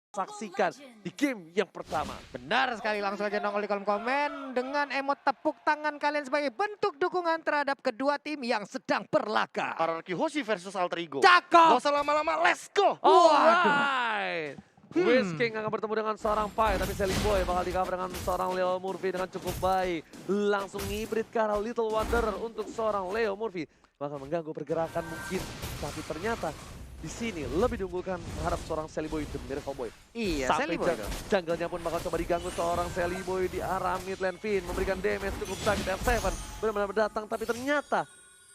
saksikan di game yang pertama. Benar sekali, langsung aja nongol di kolom komen dengan emot tepuk tangan kalian sebagai bentuk dukungan terhadap kedua tim yang sedang berlaga. RRQ Hoshi versus Alter Ego. Cakep! Gak usah lama-lama, let's go! Alright. Whisking akan bertemu dengan seorang Pai, tapi Sally Boy bakal di-cover dengan seorang Leo Murphy dengan cukup baik. Langsung hybrid ke arah Little Wanderer untuk seorang Leo Murphy. Bakal mengganggu pergerakan mungkin, tapi ternyata di sini lebih diunggulkan terhadap seorang Sally Boy, The Miracle Boy. Iya, Sampai Sally Boy. jungle-nya pun bakal coba diganggu seorang Sally Boy di arah mid lane. Finn memberikan damage cukup sakit. R7 benar-benar datang, tapi ternyata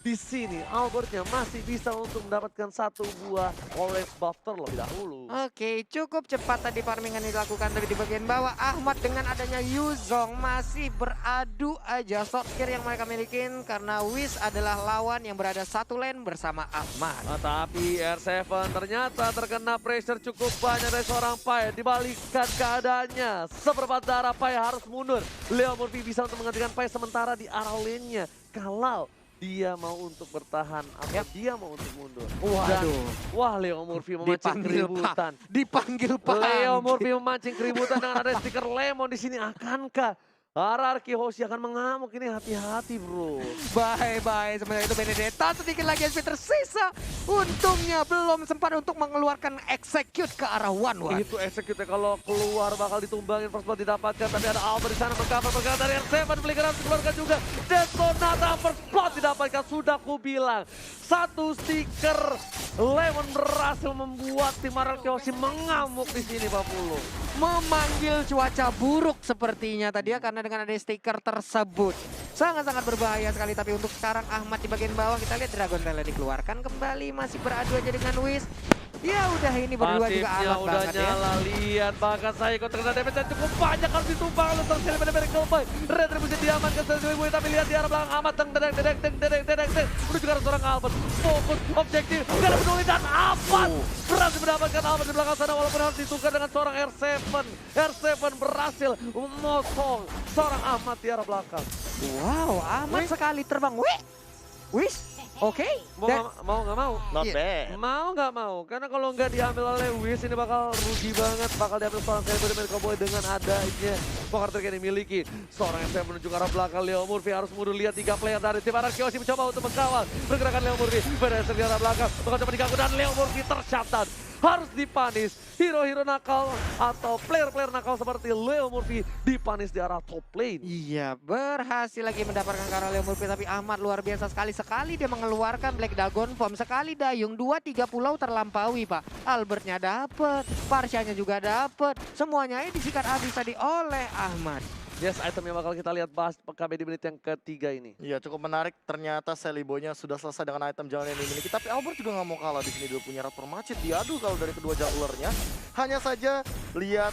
di sini Albertnya masih bisa untuk mendapatkan satu buah orange buff terlebih dahulu. Oke, cukup cepat tadi farmingan dilakukan, tapi di bagian bawah Ahmad dengan adanya Yuzong masih beradu aja short gear yang mereka miliki karena Wiz adalah lawan yang berada satu lane bersama Ahmad. Tapi R7 ternyata terkena pressure cukup banyak dari seorang Pai. Dibalikkan keadaannya, seperempat darah Pai harus mundur. Leo Murphy bisa untuk menggantikan Pai sementara di arah lane-nya. Kalau dia mau untuk bertahan atau dia mau untuk mundur. Waduh. Wah, Leo Murphy memancing keributan. Dipanggil Pak. Leo Murphy memancing keributan dengan ada stiker lemon di sini. Akankah RRQ Hoshi akan mengamuk ini? Hati-hati bro. Bye-bye. Sementara itu Benedetta sedikit lagi SP tersisa. Untungnya belum sempat untuk mengeluarkan execute ke arah one-one. Itu execute kalau keluar bakal ditumbangin, first blood didapatkan. Tapi ada Albert di sana mengcover pergerakan dari R7. Flickering dikeluarkan juga. Dan Sonata first blood didapatkan. Sudah ku bilang. Satu stiker lemon berhasil membuat tim RRQ Hoshi mengamuk di sini Pak Pulu. Memanggil cuaca buruk sepertinya tadi ya, karena dengan ada stiker tersebut. Sangat-sangat berbahaya sekali, tapi untuk sekarang Ahmad di bagian bawah kita lihat Dragon Tail dikeluarkan kembali, masih beradu aja dengan Wiz. Ya udah, ini berdua juga Pasifnya alat udah banget ya. nyala, lihat bahkan saya terkena damage yang cukup banyak harus ditumbang oleh Sally pada Miracle Boy. Retribusi diamankan Sally Boy, tapi lihat di arah belakang Ahmad dedek menuju ke arah seorang Albert. Fokus objektif, gak ada peduli dan Ahmad berhasil mendapatkan Albert di belakang sana walaupun harus ditukar dengan seorang R7. R7 berhasil memotong seorang Ahmad di arah belakang. Wow, Ahmad sekali terbang. Wiz, oke. Mau nggak mau? Not Iya. bad. Mau nggak mau, karena kalau nggak diambil oleh Wiz ini bakal rugi banget, bakal diambil seorang Sally Boy dari Cowboy dengan adanya poker yang dimiliki. Seorang yang saya menuju ke arah belakang, Leo Murphy harus mundur, lihat 3 player dari tim RRQ Hoshi mencoba untuk mengkawal pergerakan Leo Murphy. Berhasil di arah belakang, bakal coba diganggu dan Leo Murphy tercatat. Harus dipanis, hero-hero nakal atau player-player nakal seperti Leo Murphy dipanis di arah top lane. Iya, berhasil lagi mendapatkan karena Leo Murphy, tapi Ahmad luar biasa sekali. Sekali dia mengeluarkan Black Dragon Form, sekali dayung, 2-3 pulau terlampaui Pak. Albertnya dapet, Parsyanya juga dapet, semuanya ini disikat habis tadi oleh Ahmad. Yes, item yang bakal kita lihat bahas KB di menit yang ketiga ini. Iya, cukup menarik. Ternyata Sally Boy-nya sudah selesai dengan item jalan yang dimiliki. Tapi Albert juga nggak mau kalah di sini. Dia punya Raptor Macet. Diadu kalau dari kedua junglernya. Hanya saja lihat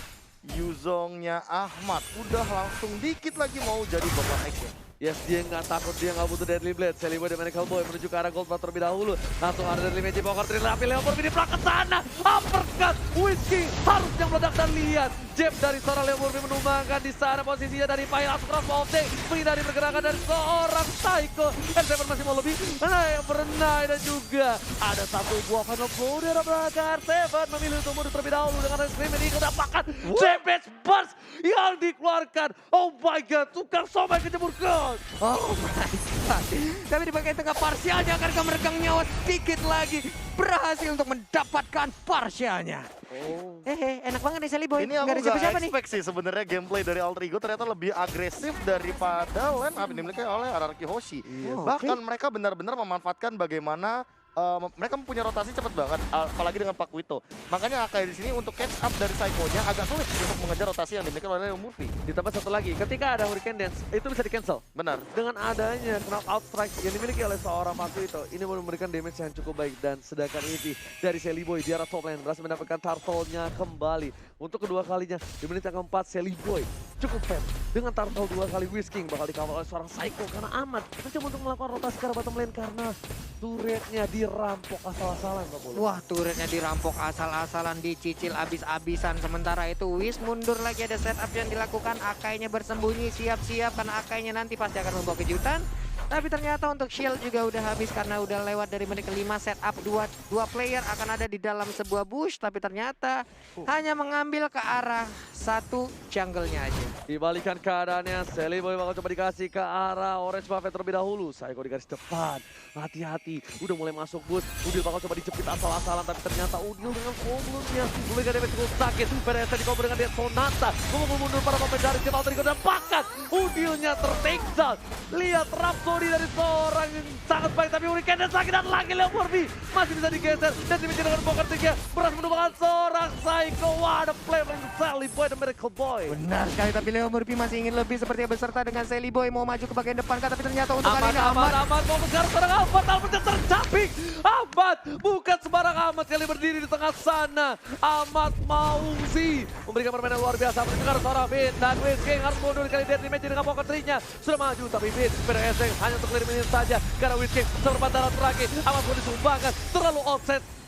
Yuzongnya Ahmad. Udah langsung dikit lagi mau jadi beban action. Yes, dia nggak takut, dia nggak butuh Deadly Blade. Sally Boy dan Miracle Boy menuju ke arah Gold Bar terlebih dahulu. Langsung ada Deadly Magic Poker Trail, tapi Leo Murphy di belakang sana. Uppercut, Whiskey harusnya meledak dan lihat. Jab dari seorang Leo Murphy menumbangkan di sana posisinya dari Pai. Langsung cross bolting, menghindari pergerakan dari seorang Psycho. R7 masih mau lebih, yang berenai dan juga ada satu buah final blow dari belakang. R7 memilih untuk mundur terlebih dahulu dengan Scream ini kedapatkan damage burst yang dikeluarkan. Oh my god, tukang somai kejemur gold. Oh my god. Tapi di bagian tengah Parsyanya akan meregang nyawa sedikit lagi. Berhasil untuk mendapatkan Parsyanya. Oh. Enak banget nih Sally Boy. Ini aku Nggak ada nggak siapa-siapa nih. expect sih sebenarnya gameplay dari Alter Ego ternyata lebih agresif daripada lane up yang dimiliki oleh RRQ Hoshi. Iya, Bahkan mereka benar-benar memanfaatkan bagaimana mereka mempunyai rotasi cepat banget, apalagi dengan Pak Wito. Makanya Akai di sini untuk catch up dari Psycho-nya agak sulit untuk mengejar rotasi yang dimiliki oleh Leo Murphy. Ditambah satu lagi, ketika ada Hurricane Dance, itu bisa di-cancel. Benar. Dengan adanya knockout strike yang dimiliki oleh seorang Paku itu, ini memberikan damage yang cukup baik. Dan sedangkan ini dari Sally Boy di arah top lane berhasil mendapatkan turtle-nya kembali. Untuk kedua kalinya di menit yang keempat, Sally Boy cukup fair. Dengan turtle 2 kali Whisking bakal dikawal oleh seorang Psycho karena aman. Mencoba untuk melakukan rotasi ke arah bottom lane karena turretnya dirampok asal-asalan. Wah, turretnya dirampok asal-asalan, dicicil abis-abisan. Sementara itu Wiz mundur lagi, ada setup yang dilakukan. Akainya bersembunyi, siap-siap karena Akainya nanti pasti akan membawa kejutan. Tapi ternyata untuk shield juga udah habis karena udah lewat dari menit ke-5 setup dua player akan ada di dalam sebuah bush, tapi ternyata hanya mengambil ke arah satu jungle-nya aja. Dibalikan keadaannya, Seliboy bakal coba dikasih ke arah Orange Buffet terlebih dahulu. Saiko di garis depan, hati-hati, udah mulai masuk boost. Udil bakal coba dijepit asal-asalan, tapi ternyata Udil dengan problemnya memberikan damage cukup sakit. PDS di cover dengan dia Sonata, mundur para pemain dari tim Alter Ego dan bahkan Udilnya ter-take down. Lihat Rhapsody dari seorang yang sangat baik, tapi Hurricane dan sakit dan lagi Leo Morbi masih bisa digeser dan dimiliki dengan Poker 3 berhasil menumbangkan seorang Saiko. Wah, ada play from Seliboy dan Miracle Boy. Benar sekali, tapi Leo Murphy masih ingin lebih seperti beserta dengan Seliboy mau maju ke bagian depan kan, tapi ternyata untuk kali ini Amat mau mengejar seorang Ahmad, Ahmadnya tercapik. Ahmad bukan sembarang Ahmad kali berdiri di tengah sana. Ahmad Mauzi memberikan permainan luar biasa menunjukkan seorang Bin dan Wizking harus mundur kali Deadly Magic dengan Poker 3-nya sudah maju, tapi Bin PDS hanya untuk clear minute saja karena Wizking seperempat darah terakhir. Ahmad pun disumbangkan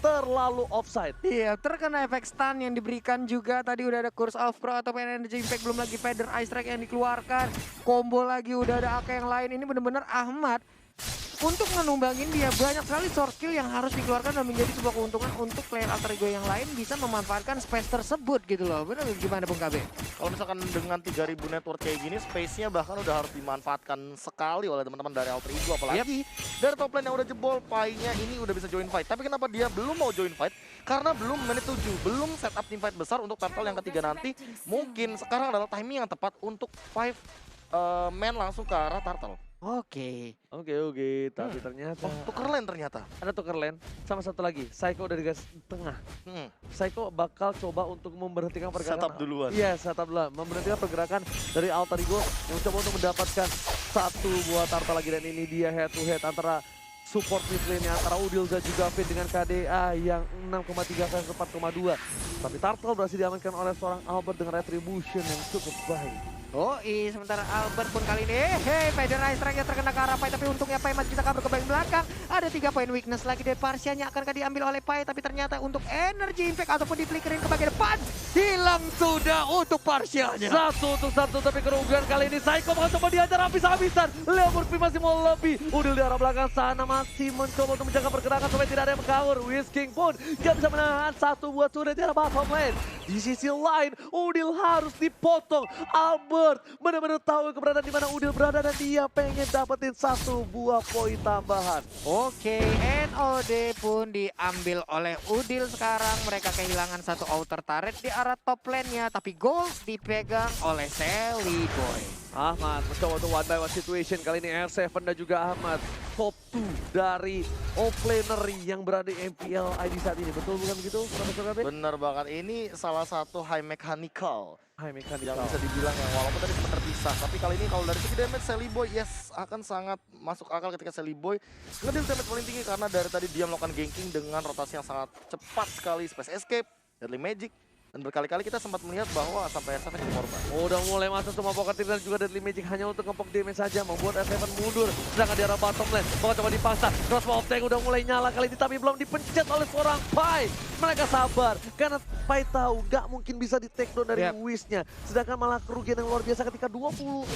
terlalu offside. Iya, terkena efek stun yang diberikan juga. Tadi udah ada Curse of Pro atau Energy Impact, belum lagi Feather Ice Strike yang dikeluarkan. Combo lagi udah ada AK yang lain. Ini benar-benar Ahmad untuk menumbangin dia banyak sekali source skill yang harus dikeluarkan dan menjadi sebuah keuntungan untuk player Alter Ego yang lain bisa memanfaatkan space tersebut gitu loh. Benar gimana Bung KB? Kalau misalkan dengan 3000 network kayak gini, space-nya bahkan udah harus dimanfaatkan sekali oleh teman-teman dari Alter Ego. Apalagi dari top lane yang udah jebol, Pai-nya ini udah bisa join fight. Tapi kenapa dia belum mau join fight? Karena belum menit 7, belum setup team fight besar untuk turtle yang ketiga nanti. Mungkin sekarang adalah timing yang tepat untuk 5 man langsung ke arah turtle. Oke. Oke, tapi ternyata Tuker lane ternyata. ada tuker lane sama satu lagi. Saiko dari garis tengah. Saiko bakal coba untuk memberhentikan pergerakan. Setup duluan. Iya, setup duluan. Memberhentikan pergerakan dari Alter Ego yang coba untuk mendapatkan satu buah turtle lagi, dan ini dia head to head antara support mid lane antara Udil dan juga Fit dengan KDA yang 6,3 versus 4,2. Tapi turtle berhasil diamankan oleh seorang Albert dengan retribution yang cukup baik. Sementara Albert pun kali ini Feather Ice Strike yang terkena ke arah Pai, tapi untungnya Pai masih bisa kabur ke bagian belakang. Ada 3 poin weakness lagi dari Parsianya, akankah diambil oleh Pai, tapi ternyata untuk Energy Impact ataupun diflickerin ke bagian depan hilang sudah untuk Parsianya. 1-1, tapi kerugian kali ini Saiko bakal coba diajar habis-habisan. Leo Murphy masih mau lebih. Udil di arah belakang sana masih mencoba untuk menjaga pergerakan supaya tidak ada yang mengkawur. Wizking pun gak bisa menahan satu buah turret di arah bottom lane. Di sisi lain Udil harus dipotong. Albert benar-benar tahu keberadaan di mana Udil berada dan dia pengen dapetin satu buah poin tambahan. Oke, NOD pun diambil oleh Udil sekarang. Mereka kehilangan satu outer turret di arah top lane-nya, tapi gold dipegang oleh Seliboy. Ahmad mencoba untuk one by one situation. Kali ini R7 dan juga Ahmad top 2 dari offlaner yang berada di MPL ID saat ini. Betul bukan begitu, Profesor Kabin? Bener banget, ini salah satu high mechanical Hai yang bisa dibilang ya, walaupun tadi sempat terpisah. Tapi kali ini kalau dari segi damage Seliboy akan sangat masuk akal ketika Seliboy ngedeal damage paling tinggi, karena dari tadi dia melakukan ganking dengan rotasi yang sangat cepat sekali, space escape, deadly magic. Dan berkali-kali kita sempat melihat bahwa sampai R7 jadi korban. Udah mulai masuk semua Poker Tier dan juga Deadly Magic hanya untuk ngepok damage saja, membuat R7 mundur. Sedangkan di arah bottom lane, bakal coba dipaksa. Crossbow of Tank udah mulai nyala kali ini, tapi belum dipencet oleh seorang Pai. Mereka sabar, karena Pai tahu gak mungkin bisa di take down dari Wish-nya. Sedangkan malah kerugian yang luar biasa ketika 40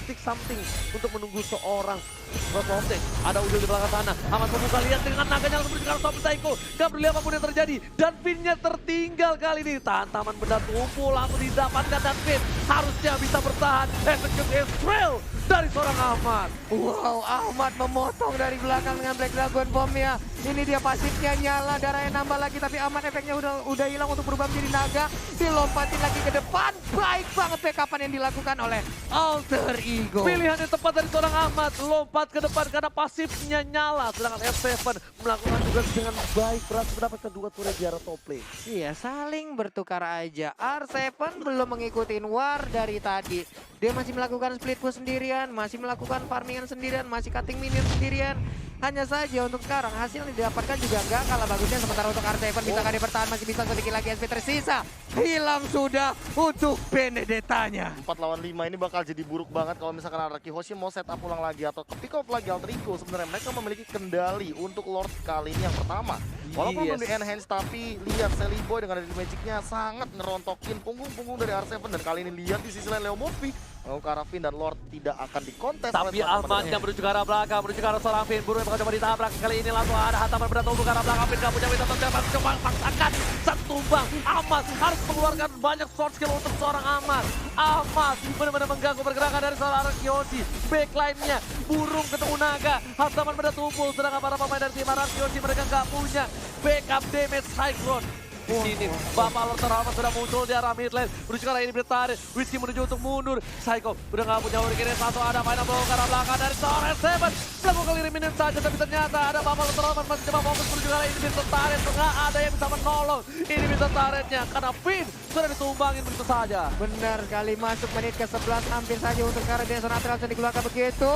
detik something untuk menunggu seorang Crossbow of Tank. Ada Udil di belakang sana, Ahmad membuka, lihat dengan naganya langsung menuju ke top Saiko. Gak peduli apapun yang terjadi, dan Vin-nya tertinggal kali ini. Tahan-taman benda tumpul langsung didapatkan, dan Vin harusnya bisa bertahan. Execute Israel dari seorang Ahmad. Wow, Ahmad memotong dari belakang dengan Black Dragon Bomb-nya. Ini dia pasifnya nyala, darahnya nambah lagi, tapi Ahmad efeknya udah hilang untuk berubah menjadi naga. Dilompatin lagi ke depan. Baik banget backupan yang dilakukan oleh Alter Ego. Pilihan yang tepat dari seorang Ahmad, lompat ke depan karena pasifnya nyala. Sedangkan R7 melakukan juga dengan baik, berhasil mendapatkan 2 turret di arah top lane. Iya, saling bertukar aja. R7 belum mengikuti war dari tadi. Dia masih melakukan split push sendirian, masih melakukan farmingan sendirian, masih cutting minion sendirian. Hanya saja untuk sekarang hasil yang didapatkan juga nggak kalah bagusnya. Sementara untuk R7 bisa kali bertahan, masih bisa sedikit lagi SP tersisa. Hilang sudah untuk Benedettanya. 4 lawan 5 ini bakal jadi buruk banget kalau misalkan Araki Hoshi mau setup ulang lagi atau pick off lagi Alter Ego. Sebenarnya mereka memiliki kendali untuk Lord kali ini yang pertama. Walaupun belum Yes. di-enhance, tapi lihat Celiboy dengan dari Magicnya sangat ngerontokin punggung-punggung dari R7. Dan kali ini lihat di sisi lain Leo Murphy, Karafin dan Lord tidak akan dikontes. Tapi Ahmadnya menuju ke arah belakang, menuju ke arah seorang Finn. Buru yang bakal coba ditabrak. Kali ini langsung ada hantaman berat tubuh ke arah belakang. Finn gak punya minta terjebak, coba paksakan. Satu tumbang, Ahmad harus mengeluarkan banyak sword skill untuk seorang Ahmad. Ahmad benar-benar mengganggu pergerakan dari seorang Arkeoshi. Backline-nya, burung ketemu naga. Hantaman berat tubuh, sedangkan para pemain dari tim Arkeoshi mereka gak punya backup damage high ground. Di sini, Bapak Lord terhormat sudah muncul di arah mid lane. Menuju ke arah ini bertarik. Whiskey menuju untuk mundur. Psycho udah gak punya Hurricane satu. Ada final blow ke arah belakang dari seorang Seven. Melakukan kali minion saja, tapi ternyata ada Bapak Lord terhormat masih coba fokus menuju ke arah ini bertarik. Tengah ada yang bisa menolong. Ini bisa taretnya karena Finn sudah ditumbangin begitu saja. Benar kali masuk menit ke-11 hampir saja untuk karena dia Sonatra langsung dikeluarkan begitu.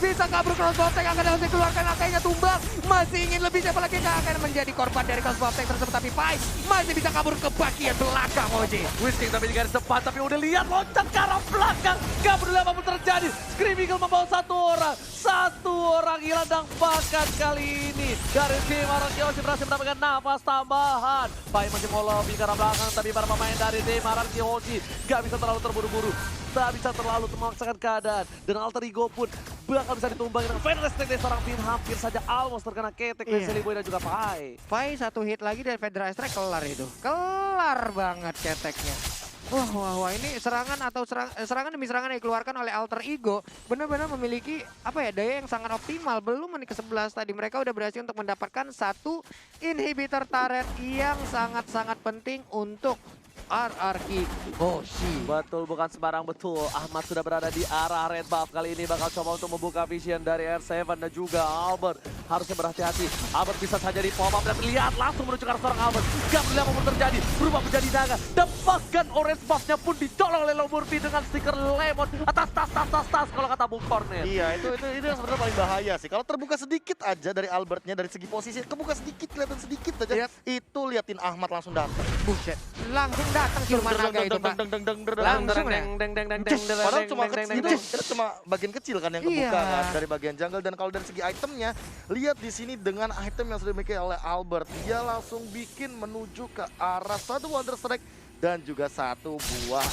Bisa kabur crossbow-tank akan langsung dikeluarkan, angkanya tumbang. Masih ingin lebih, siapa lagi yang akan menjadi korban dari crossbow-tank tersebut, tapi Pai masih bisa kabur ke bagian belakang Oji. Whiskey tapi di garis depan, tapi udah lihat loncat ke arah belakang. Gak peduli apapun terjadi. Scream Eagle membawa satu orang hilang dan bakat kali ini. Dari tim Arkeoshi berhasil mendapatkan nafas tambahan. Pai masih mau lobby ke arah belakang, tapi para pemain dari tim Arkeoshi gak bisa terlalu terburu-buru. Tak bisa terlalu memaksakan keadaan. Dan Alter Ego pun bakal bisa ditumbangin dengan Final Stack dari seorang Finn. Hampir saja almost terkena ketek dari Celiboy dan juga Pai. Pai satu hit lagi dari Federal Strike, kelar itu. Kelar banget keteknya. Wah, ini serangan atau serangan demi serangan yang dikeluarkan oleh Alter Ego benar-benar memiliki daya yang sangat optimal. Belum menit ke-11 tadi mereka udah berhasil untuk mendapatkan satu inhibitor turret yang sangat-sangat penting untuk RRQ Hoshi. Betul, bukan sembarang betul. Ahmad sudah berada di arah red buff. Kali ini bakal coba untuk membuka vision dari R7 dan juga Albert. Harusnya berhati-hati. Albert bisa saja di pop up dan lihat langsung menuju ke arah seorang Albert. Gak peduli apapun terjadi, berubah menjadi naga. Dan bahkan orange buff-nya pun dicolong oleh Leo Murphy dengan stiker lemon atas tas kalau kata Bung Cornet. Iya, itu yang sebenarnya paling bahaya sih. Kalau terbuka sedikit aja dari Albertnya, dari segi posisi, kebuka sedikit, kelihatan sedikit aja. Itu liatin Ahmad langsung datang. Buset, langsung datang siluman naga itu, Pak. Langsung ya. Padahal cuma kecil, itu cuma bagian kecil kan yang kebuka Iya. kan dari bagian jungle. Dan kalau dari segi itemnya, lihat di sini dengan item yang sudah dimiliki oleh Albert, dia langsung bikin menuju ke arah satu Wonder Strike dan juga satu buah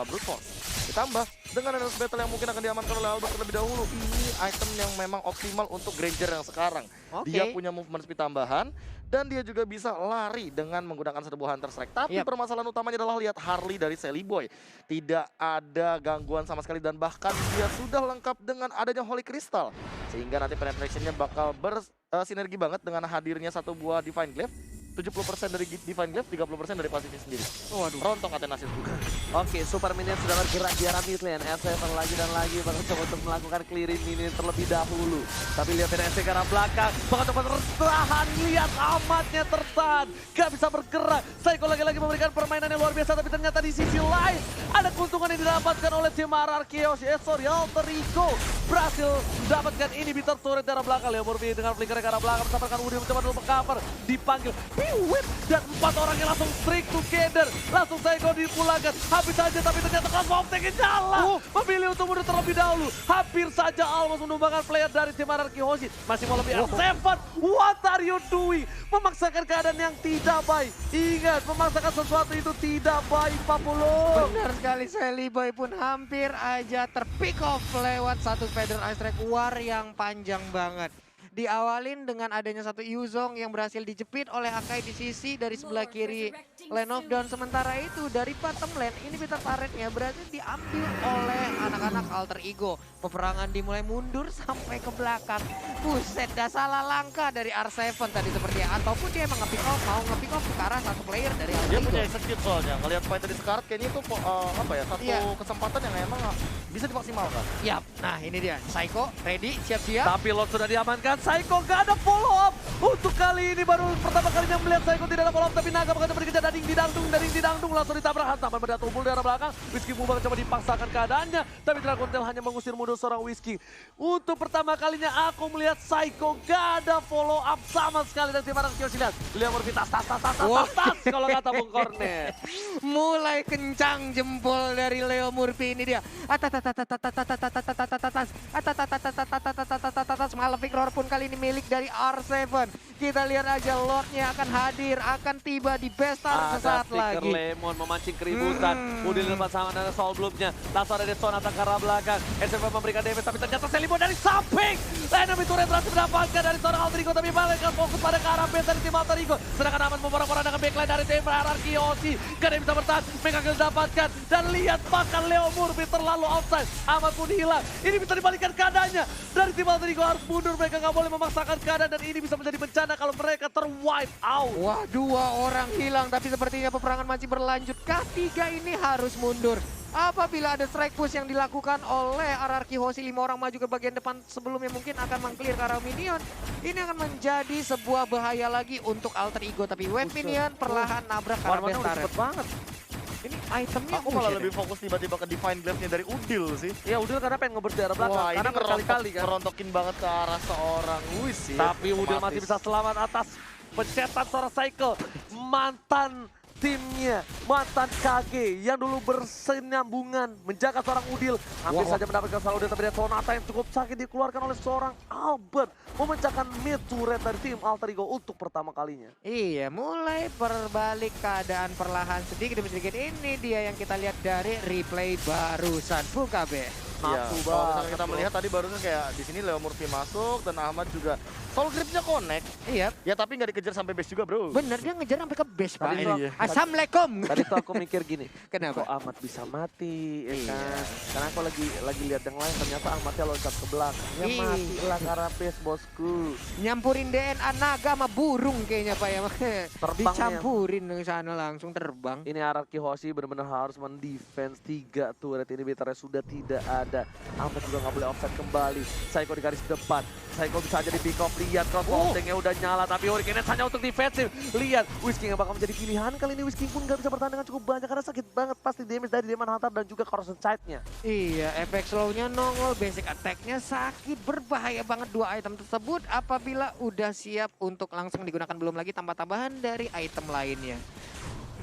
Brute Force. Ditambah dengan Endless Battle yang mungkin akan diamankan oleh Albert terlebih dahulu. Ini item yang memang optimal untuk Granger yang sekarang. Dia punya movement speed tambahan dan dia juga bisa lari dengan menggunakan satu buah Hunter Strike. Tapi permasalahan utamanya adalah lihat Harley dari Celiboy. Tidak ada gangguan sama sekali dan bahkan dia sudah lengkap dengan adanya Holy Crystal. Sehingga nanti penetrationnya bakal bersinergi banget dengan hadirnya satu buah Divine Glaive. 70% dari Divine Glaive, 30% dari pasifnya sendiri. Waduh. Rontok Athenasis juga. Oke, Super Minion sudah bergerak di arah mid lane. R7 lagi dan lagi bakal coba untuk melakukan clearing minion terlebih dahulu. Tapi lihat NSC ke arah belakang, bakal coba tertahan. Lihat Ahmadnya tertahan, gak bisa bergerak. Psycho lagi-lagi memberikan permainan yang luar biasa, tapi ternyata di sisi lain ada keuntungan yang didapatkan oleh tim Arkeoshi. Alter Ego berhasil mendapatkan inhibitor turret dari arah belakang. Leo Murphy dengan flicker ke arah belakang bersama dengan Udi mencoba dulu cover, dipanggil Piwit dan 4 orang yang langsung strike together. Langsung Psycho dipulangkan, habis saja tapi ternyata Crossbow Tank nyala. Memilih untuk mundur terlebih dahulu. Hampir saja almost menumbangkan player dari tim Arkeoshi. Masih mau lebih R7. What are you doing? Memaksakan keadaan yang tidak baik. Ingat, memaksakan sesuatu itu tidak baik, Papulo. Benar sekali, Celiboy pun hampir aja terpick off lewat satu Federal Ice Strike War yang panjang banget. Diawalin dengan adanya satu Yuzong yang berhasil dijepit oleh Akai di sisi dari sebelah kiri lane of down. Sementara itu dari bottom lane ini Peter turretnya berhasil diambil oleh anak-anak Alter Ego. Peperangan dimulai mundur sampai ke belakang. Buset, dah salah langkah dari R7 tadi sepertinya. Ataupun dia emang nge-pick off, mau nge-pick off ke arah satu player dari Alter Dia Ego. punya execute soalnya. Ngelihat fight tadi sekarat kayaknya itu satu kesempatan yang emang bisa dimaksimalkan. Yap, nah ini dia. Psycho, ready, siap-siap. Tapi Lord sudah diamankan. Psycho gak ada follow up. Untuk kali ini baru pertama kalinya melihat Psycho tidak ada follow up. Tapi Naga bakal coba dikejar dading didangdung. Langsung ditabrak hantaman pada tubuh dari arah belakang. Whiskey Bumba coba dipaksakan keadaannya. Tapi Dragon Tail hanya mengusir mundur seorang Whiskey. Untuk pertama kalinya aku melihat Psycho gak ada follow up sama sekali dari tim Arkeoshi. Lihat, Leo Murphy tas kalau kata Bung Cornet. Mulai kencang jempol dari Leo Murphy ini dia. Malefic Roar pun kali ini milik dari R7. Kita lihat aja Lordnya akan hadir, akan tiba di Bestar sesaat lagi. Lemon memancing keributan. Udil lepas sama dengan Soul Bloom-nya. Langsung ada Sonata ke arah belakang. SFM memberikan damage tapi ternyata Selibo dari samping. Enemy turret berhasil mendapatkan dari seorang Alter Ego tapi balik fokus pada ke arah base dari tim Alter Ego. Sedangkan Aman memborong-borong dengan backline dari tim Hierarchy Hoshi. Gak ada yang bisa bertahan. Mega kill dapatkan dan lihat bahkan Leo Murphy terlalu offside. Aman pun hilang. Ini bisa dibalikan keadaannya. Dari tim Alter Ego harus mundur. Mereka nggak boleh memaksakan keadaan dan ini bisa menjadi bencana kalau mereka ter-wipe out. Wah, 2 orang hilang tapi sepertinya peperangan masih berlanjut. K3 ini harus mundur. Apabila ada strike push yang dilakukan oleh Hierarchy Hoshi, 5 orang maju ke bagian depan sebelumnya mungkin akan meng-clear ke arah minion. Ini akan menjadi sebuah bahaya lagi untuk Alter Ego. Tapi wave minion perlahan nabrak ke arah Warna udah Bestar. cepet banget. Ini itemnya Aku malah lebih fokus tiba-tiba ke Divine Glaive-nya dari Udil sih. Ya Udil karena pengen ngebers di arah belakang. Wah, ini Karena berkali-kali kan. merontokin banget ke arah seorang Luis sih. Tapi Udil masih bisa selamat atas pencetan seorang Cycle. Mantan timnya, mantan KG yang dulu bersenambungan menjaga seorang Udil. Hampir saja mendapatkan salah Udil, tapi ada Sonata yang cukup sakit dikeluarkan oleh seorang Albert. Memecahkan mid turret dari tim Alter Ego untuk pertama kalinya. Iya, mulai berbalik keadaan perlahan sedikit demi sedikit. Ini dia yang kita lihat dari replay barusan. Fukabe. Iya, Nafsu kalau misalnya banget, kita bro. melihat tadi barusan kayak di sini Leo Murphy masuk dan Ahmad juga Soul Grip-nya connect. Iya, Ya tapi nggak dikejar sampai base juga bro. bener dia ngejar sampai ke base, Pak. Tadi Iya. Assalamualaikum. Tadi tuh aku mikir gini, Kenapa? kok Ahmad bisa mati, ya Iya. kan? Karena aku lagi lihat yang lain, ternyata Ahmadnya loncat ke belakang. Ya Ih. mati lah karena base, bosku. Nyampurin DNA naga sama burung kayaknya Pak ya. Terbang Dicampurin ke sana langsung terbang. Ini Hierarchy Hoshi benar-benar harus mendefense 3 turret ini, meternya sudah tidak ada. Ahmad juga nggak boleh offset kembali. Psycho di garis depan. Psycho bisa aja di pick off. Lihat crossbow-nya udah nyala, tapi Hurricane hanya untuk defensif. Lihat Whisking yang bakal menjadi pilihan kali ini. Whisking pun nggak bisa bertahan dengan cukup banyak karena sakit banget pasti damage dari Demon Hunter dan juga Corrosion Sight-nya. Iya, efek slow-nya nongol, basic attack-nya sakit, berbahaya banget 2 item tersebut apabila udah siap untuk langsung digunakan, belum lagi tambah-tambahan dari item lainnya.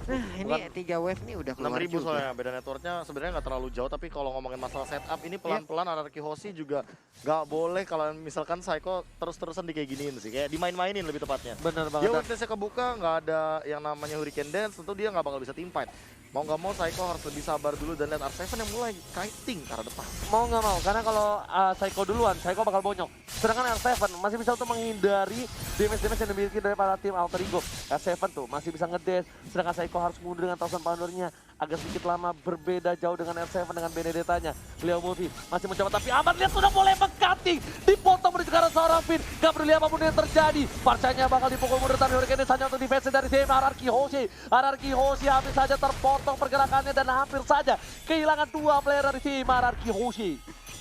Nah, ini 3 wave nih udah keluar 6.000 juga. soalnya, beda networknya sebenarnya nggak terlalu jauh, tapi kalau ngomongin masalah setup ini pelan-pelan Hierarchy Hoshi juga nggak boleh kalau misalkan Psycho terus-terusan di kayak giniin sih, kayak dimain-mainin lebih tepatnya. Bener Dia banget. weakness-nya kebuka, nggak ada yang namanya Hurricane Dance, tentu dia nggak bakal bisa teamfight. Mau nggak mau Psycho harus lebih sabar dulu dan lihat R7 yang mulai kiting ke arah depan. Mau nggak mau, karena kalau Psycho duluan, Psycho bakal bonyok. Sedangkan R7 masih bisa untuk menghindari damage-damage yang dimiliki dari para tim Alter Ego. R7 tuh masih bisa ngedash, sedangkan Psycho harus mundur dengan Thousand Pounder-nya. Agak sedikit lama, berbeda jauh dengan R7 dengan Benedetta-nya. Leo Murphy masih mencoba, tapi Ahmad lihat sudah mulai meng-cutting. Dipotong menuju ke arah seorang Pin. Gak peduli apapun yang terjadi. Parcanya bakal dipukul mundur, tapi Hurricane hanya untuk defense dari tim Hierarchy Hoshi. Hierarchy Hoshi hampir saja terpotong pergerakannya dan hampir saja kehilangan 2 player dari tim Hierarchy Hoshi.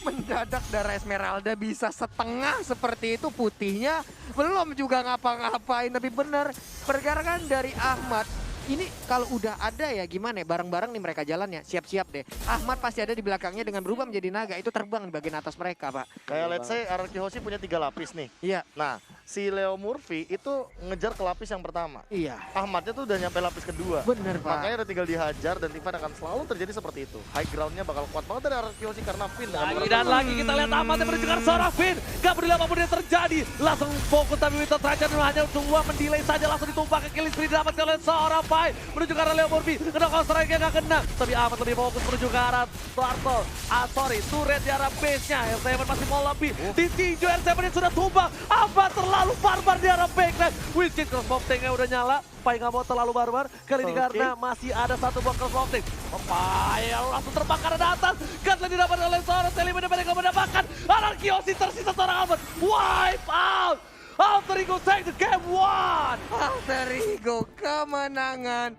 Mendadak darah Esmeralda bisa setengah seperti itu, putihnya belum juga ngapa-ngapain. Tapi bener, pergerakan dari Ahmad ini kalau udah ada ya gimana ya, bareng-bareng nih mereka jalannya, siap-siap deh. Ahmad pasti ada di belakangnya dengan berubah menjadi naga, itu terbang di bagian atas mereka, Pak. Kayak let's say Hierarchy Hoshi punya 3 lapis nih. Iya, Nah, si Leo Murphy itu ngejar ke lapis yang pertama. iya. Ahmadnya tuh udah nyampe lapis kedua. Bener, Pak. Makanya udah tinggal dihajar dan Tivan akan selalu terjadi seperti itu. High groundnya bakal kuat banget dari Hierarchy Hoshi karena Finn dengan Lagi beberapa- dan lagi kita lihat Ahmad yang menuju ke arah seorang Finn. Gak peduli apapun yang terjadi. Langsung fokus tapi Winter Trajan hanya semua mendelay saja. Langsung ditumpah ke kill spree didapatkan oleh seorang Pai. Menuju ke arah Leo Murphy. Kena counter strike-nya gak kena. Tapi Ahmad lebih fokus menuju ke arah Turtle. Turret di arah base-nya. R7 masih mau lebih. Ditinju R7 yang sudah tumbang. Ahmad terlalu barbar di arah backline. Whisky crossbow tank-nya udah nyala. Pai nggak mau terlalu barbar. Kali ini Oke. karena masih ada 1 buah crossbow tank. Pai langsung terbang ke arah atas. Gatling didapat oleh seorang Selibo dan mereka mendapatkan Hierarchy Hoshi tersisa seorang Albert. Wipe out! Alter Ego take the game 1! Alter Ego kemenangan